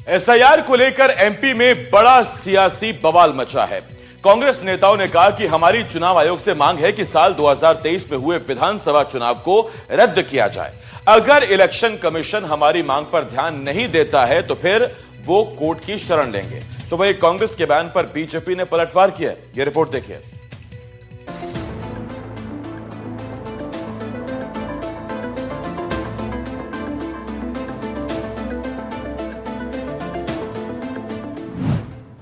SIR को लेकर MP में बड़ा सियासी बवाल मचा है। कांग्रेस नेताओं ने कहा कि हमारी चुनाव आयोग से मांग है कि साल 2023 में हुए विधानसभा चुनाव को रद्द किया जाए। अगर इलेक्शन कमीशन हमारी मांग पर ध्यान नहीं देता है तो फिर वो कोर्ट की शरण लेंगे। तो वही कांग्रेस के बयान पर बीजेपी ने पलटवार किया। यह रिपोर्ट देखिए।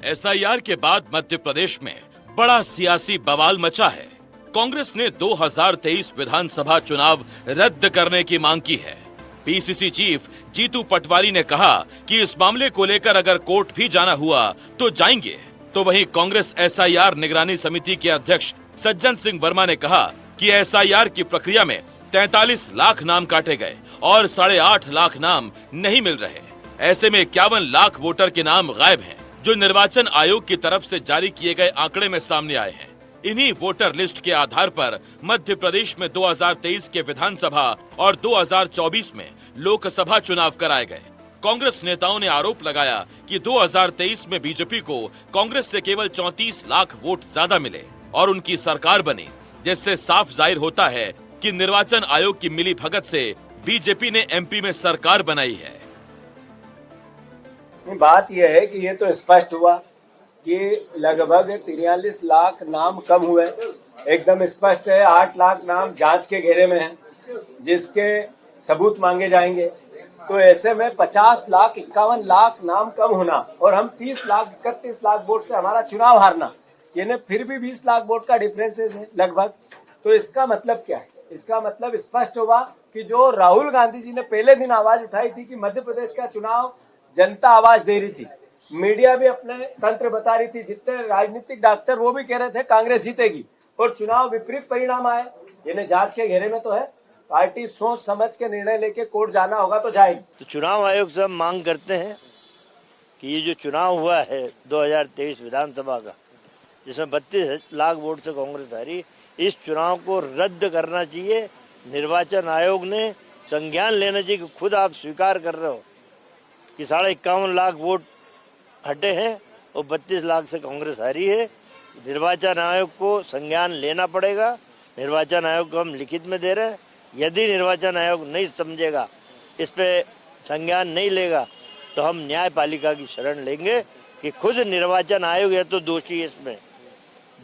एसआईआर के बाद मध्य प्रदेश में बड़ा सियासी बवाल मचा है। कांग्रेस ने 2023 विधानसभा चुनाव रद्द करने की मांग की है। पीसीसी चीफ जीतू पटवारी ने कहा कि इस मामले को लेकर अगर कोर्ट भी जाना हुआ तो जाएंगे। तो वहीं कांग्रेस एसआईआर निगरानी समिति के अध्यक्ष सज्जन सिंह वर्मा ने कहा कि एसआईआर की प्रक्रिया में 43 लाख नाम काटे गए और 8.5 लाख नाम नहीं मिल रहे। ऐसे में 51 लाख वोटर के नाम गायब हैं, जो निर्वाचन आयोग की तरफ से जारी किए गए आंकड़े में सामने आए हैं। इन्हीं वोटर लिस्ट के आधार पर मध्य प्रदेश में 2023 के विधानसभा और 2024 में लोकसभा चुनाव कराए गए। कांग्रेस नेताओं ने आरोप लगाया कि 2023 में बीजेपी को कांग्रेस से केवल 34 लाख वोट ज्यादा मिले और उनकी सरकार बनी, जिससे साफ जाहिर होता है कि निर्वाचन आयोग की मिलीभगत से बीजेपी ने एमपी में सरकार बनाई है। बात यह है कि ये तो स्पष्ट हुआ कि लगभग 43 लाख नाम कम हुए। एकदम स्पष्ट है 8 लाख नाम जांच के घेरे में हैं, जिसके सबूत मांगे जाएंगे। तो ऐसे में 50 लाख 51 लाख नाम कम होना और हम 30 लाख 31 लाख वोट से हमारा चुनाव हारना, यानी फिर भी 20 लाख वोट का डिफरेंसेस है लगभग। तो इसका मतलब क्या है? इसका मतलब स्पष्ट हुआ कि जो राहुल गांधी जी ने पहले दिन आवाज उठाई थी कि मध्य प्रदेश का चुनाव जनता आवाज दे रही थी, मीडिया भी अपने तंत्र बता रही थी, जितने राजनीतिक डॉक्टर वो भी कह रहे थे कांग्रेस जीतेगी, और चुनाव विपरीत परिणाम आए। यानी जांच के घेरे में तो है। पार्टी सोच समझ के निर्णय लेके कोर्ट जाना होगा तो जाएगी। तो चुनाव आयोग से हम मांग करते हैं कि ये जो चुनाव हुआ है 2023 विधानसभा का, जिसमें 32 लाख वोट से कांग्रेस हारी, इस चुनाव को रद्द करना चाहिए। निर्वाचन आयोग ने संज्ञान लेना चाहिए कि खुद आप स्वीकार कर रहे हो कि 51.5 लाख वोट हटे हैं और 32 लाख से कांग्रेस हारी है। निर्वाचन आयोग को संज्ञान लेना पड़ेगा। निर्वाचन आयोग को हम लिखित में दे रहे हैं। यदि निर्वाचन आयोग नहीं समझेगा, इस पे संज्ञान नहीं लेगा, तो हम न्यायपालिका की शरण लेंगे कि खुद निर्वाचन आयोग है तो दोषी है इसमें,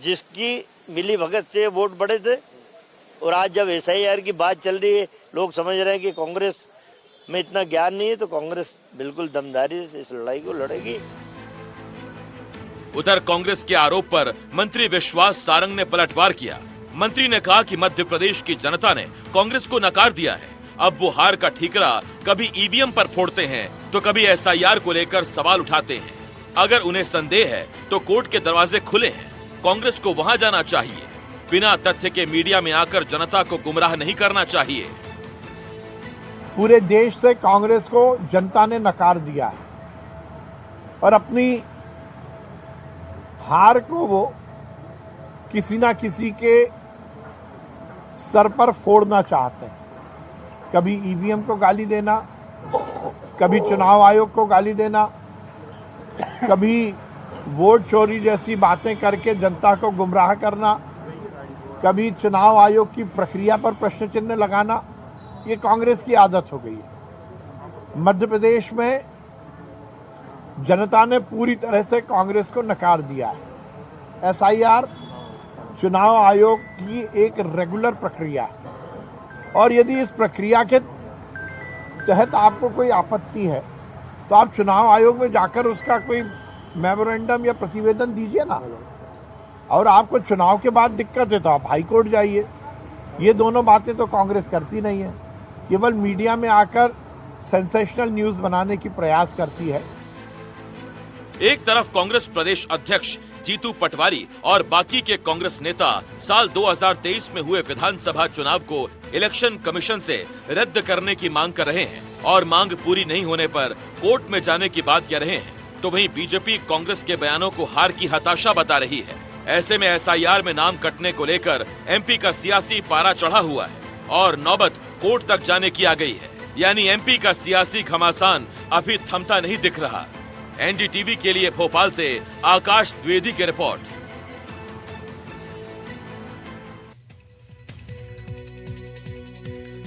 जिसकी मिलीभगत से वोट बढ़े थे। और आज जब एसआईआर की बात चल रही है, लोग समझ रहे हैं कि कांग्रेस में इतना ज्ञान नहीं है, तो कांग्रेस बिल्कुल दमदारी से इस लड़ाई को लड़ेगी। उधर कांग्रेस के आरोप पर मंत्री विश्वास सारंग ने पलटवार किया। मंत्री ने कहा कि मध्य प्रदेश की जनता ने कांग्रेस को नकार दिया है। अब वो हार का ठीकरा कभी ईवीएम पर फोड़ते हैं तो कभी एसआईआर को लेकर सवाल उठाते हैं। अगर उन्हें संदेह है तो कोर्ट के दरवाजे खुले हैं, कांग्रेस को वहां जाना चाहिए। बिना तथ्य के मीडिया में आकर जनता को गुमराह नहीं करना चाहिए। पूरे देश से कांग्रेस को जनता ने नकार दिया है और अपनी हार को वो किसी ना किसी के सर पर फोड़ना चाहते हैं। कभी ईवीएम को गाली देना, कभी चुनाव आयोग को गाली देना, कभी वोट चोरी जैसी बातें करके जनता को गुमराह करना, कभी चुनाव आयोग की प्रक्रिया पर प्रश्न चिन्ह लगाना। ये कांग्रेस की आदत हो गई है। मध्य प्रदेश में जनता ने पूरी तरह से कांग्रेस को नकार दिया है। एसआईआर चुनाव आयोग की एक रेगुलर प्रक्रिया है और यदि इस प्रक्रिया के तहत आपको कोई आपत्ति है तो आप चुनाव आयोग में जाकर उसका कोई मेमोरेंडम या प्रतिवेदन दीजिए ना। और आपको चुनाव के बाद दिक्कत है तो आप हाई कोर्ट जाइए। ये दोनों बातें तो कांग्रेस करती नहीं है, केवल मीडिया में आकर सेंसेशनल न्यूज बनाने की प्रयास करती है। एक तरफ कांग्रेस प्रदेश अध्यक्ष जीतू पटवारी और बाकी के कांग्रेस नेता साल 2023 में हुए विधानसभा चुनाव को इलेक्शन कमीशन से रद्द करने की मांग कर रहे हैं और मांग पूरी नहीं होने पर कोर्ट में जाने की बात कह रहे हैं, तो वहीं बीजेपी कांग्रेस के बयानों को हार की हताशा बता रही है। ऐसे में एसआईआर में नाम कटने को लेकर एमपी का सियासी पारा चढ़ा हुआ है और नौबत कोर्ट तक जाने की आ गई है। यानी एमपी का सियासी घमासान अभी थमता नहीं दिख रहा। एनडीटीवी के लिए भोपाल से आकाश द्विवेदी की रिपोर्ट।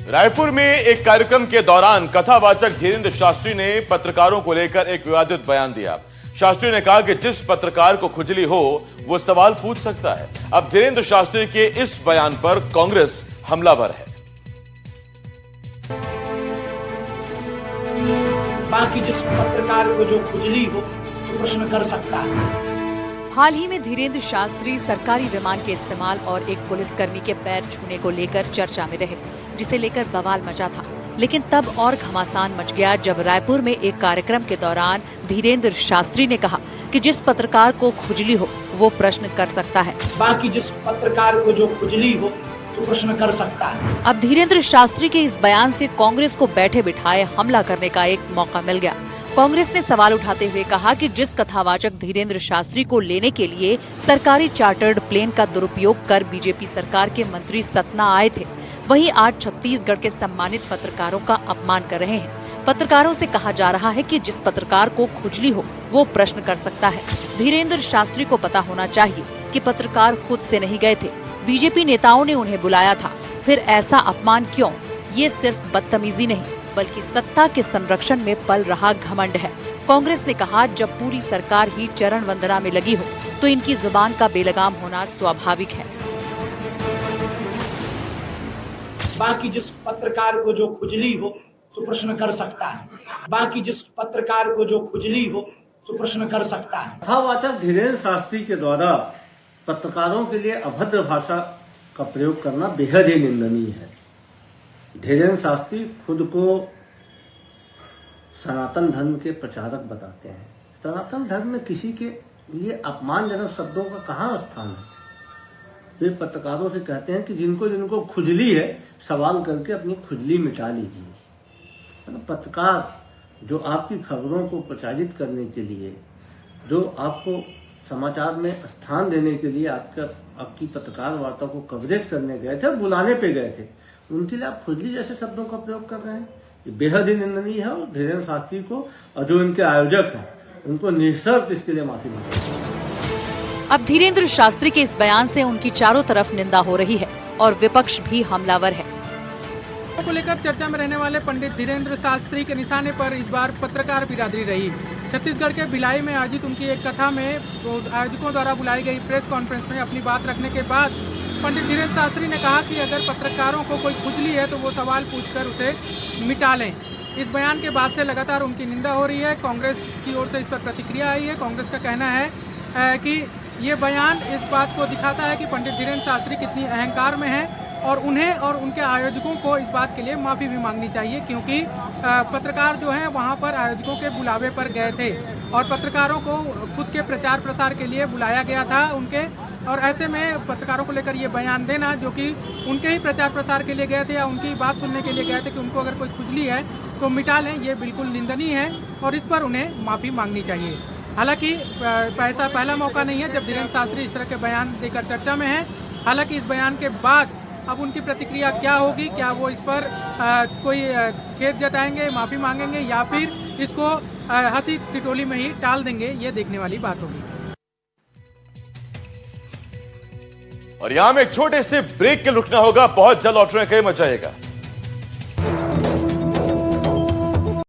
रायपुर में एक कार्यक्रम के दौरान कथावाचक धीरेन्द्र शास्त्री ने पत्रकारों को लेकर एक विवादित बयान दिया। शास्त्री ने कहा कि जिस पत्रकार को खुजली हो वो सवाल पूछ सकता है। अब धीरेन्द्र शास्त्री के इस बयान पर कांग्रेस हमलावर है। बाकी जिस पत्रकार को जो खुजली हो तो प्रश्न कर सकता है। हाल ही में धीरेन्द्र शास्त्री सरकारी विमान के इस्तेमाल और एक पुलिसकर्मी के पैर छूने को लेकर चर्चा में रहे, जिसे लेकर बवाल मचा था। लेकिन तब और घमासान मच गया जब रायपुर में एक कार्यक्रम के दौरान धीरेन्द्र शास्त्री ने कहा कि जिस पत्रकार को खुजली हो वो प्रश्न कर सकता है। बाकी जिस पत्रकार को जो खुजली हो तो प्रश्न कर सकता है। अब धीरेन्द्र शास्त्री के इस बयान से कांग्रेस को बैठे बिठाए हमला करने का एक मौका मिल गया। कांग्रेस ने सवाल उठाते हुए कहा कि जिस कथावाचक धीरेन्द्र शास्त्री को लेने के लिए सरकारी चार्टर्ड प्लेन का दुरुपयोग कर बीजेपी सरकार के मंत्री सतना आए थे, वहीं आज छत्तीसगढ़ के सम्मानित पत्रकारों का अपमान कर रहे हैं। पत्रकारों से कहा जा रहा है कि जिस पत्रकार को खुजली हो वो प्रश्न कर सकता है। धीरेन्द्र शास्त्री को पता होना चाहिए कि पत्रकार खुद से नहीं गए थे, बीजेपी नेताओं ने उन्हें बुलाया था। फिर ऐसा अपमान क्यों? ये सिर्फ बदतमीजी नहीं बल्कि सत्ता के संरक्षण में पल रहा घमंड है। कांग्रेस ने कहा जब पूरी सरकार ही चरण वंदना में लगी हो तो इनकी जुबान का बेलगाम होना स्वाभाविक है। बाकी जिस पत्रकार को जो खुजली हो तो प्रश्न कर सकता है। बाकी जिस पत्रकार को जो खुजली हो तो प्रश्न कर सकता है। कथावाचक धीरेन्द्र शास्त्री के द्वारा पत्रकारों के लिए अभद्र भाषा का प्रयोग करना बेहद ही निंदनीय है। धीरेन्द्र शास्त्री खुद को सनातन धर्म के प्रचारक बताते हैं। सनातन धर्म में किसी के लिए अपमानजनक शब्दों का कहाँ स्थान है? वे पत्रकारों से कहते हैं कि जिनको जिनको खुजली है सवाल करके अपनी खुजली मिटा लीजिए। पत्रकार जो आपकी खबरों को प्रचारित करने के लिए, जो आपको समाचार में स्थान देने के लिए आपकी पत्रकार वार्ता को कवरेज करने गए थे, बुलाने पे गए थे, उनके लिए आप खुजली जैसे शब्दों का प्रयोग कर रहे हैं। ये बेहद ही निंदनीय है और धीरेन्द्र शास्त्री को और जो इनके आयोजक हैं उनको निःशर्त इसके लिए माफी मांगनी। अब धीरेन्द्र शास्त्री के इस बयान से उनकी चारों तरफ निंदा हो रही है और विपक्ष भी हमलावर है। को लेकर चर्चा में रहने वाले पंडित धीरेन्द्र शास्त्री के निशाने पर इस बार पत्रकार बिरादरी रही। छत्तीसगढ़ के भिलाई में आयोजित उनकी एक कथा में आयोजकों द्वारा बुलाई गई प्रेस कॉन्फ्रेंस में अपनी बात रखने के बाद पंडित धीरेन्द्र शास्त्री ने कहा कि अगर पत्रकारों को कोई खुजली है तो वो सवाल पूछकर उसे मिटा लें। इस बयान के बाद से लगातार उनकी निंदा हो रही है। कांग्रेस की ओर से इस पर प्रतिक्रिया आई है। कांग्रेस का कहना है कि ये बयान इस बात को दिखाता है कि पंडित धीरेन्द्र शास्त्री कितनी अहंकार में हैं और उन्हें और उनके आयोजकों को इस बात के लिए माफ़ी भी मांगनी चाहिए, क्योंकि पत्रकार जो हैं वहाँ पर आयोजकों के बुलावे पर गए थे और पत्रकारों को खुद के प्रचार प्रसार के लिए बुलाया गया था उनके, और ऐसे में पत्रकारों को लेकर ये बयान देना जो कि उनके ही प्रचार प्रसार के लिए गए थे या उनकी बात सुनने के लिए गए थे कि उनको अगर कोई खुजली है तो मिटा लें, ये बिल्कुल निंदनीय है और इस पर उन्हें माफ़ी मांगनी चाहिए। हालांकि ऐसा पहला मौका नहीं है जब धीरेन्द्र शास्त्री इस तरह के बयान देकर चर्चा में है। हालांकि इस बयान के बाद अब उनकी प्रतिक्रिया क्या होगी, क्या वो इस पर कोई खेद जताएंगे, माफ़ी मांगेंगे या फिर इसको हंसी टिटोली में ही टाल देंगे, ये देखने वाली बात होगी। और यहां में एक छोटे से ब्रेक के रुकना होगा, बहुत जल्द लौटने का मचाएगा।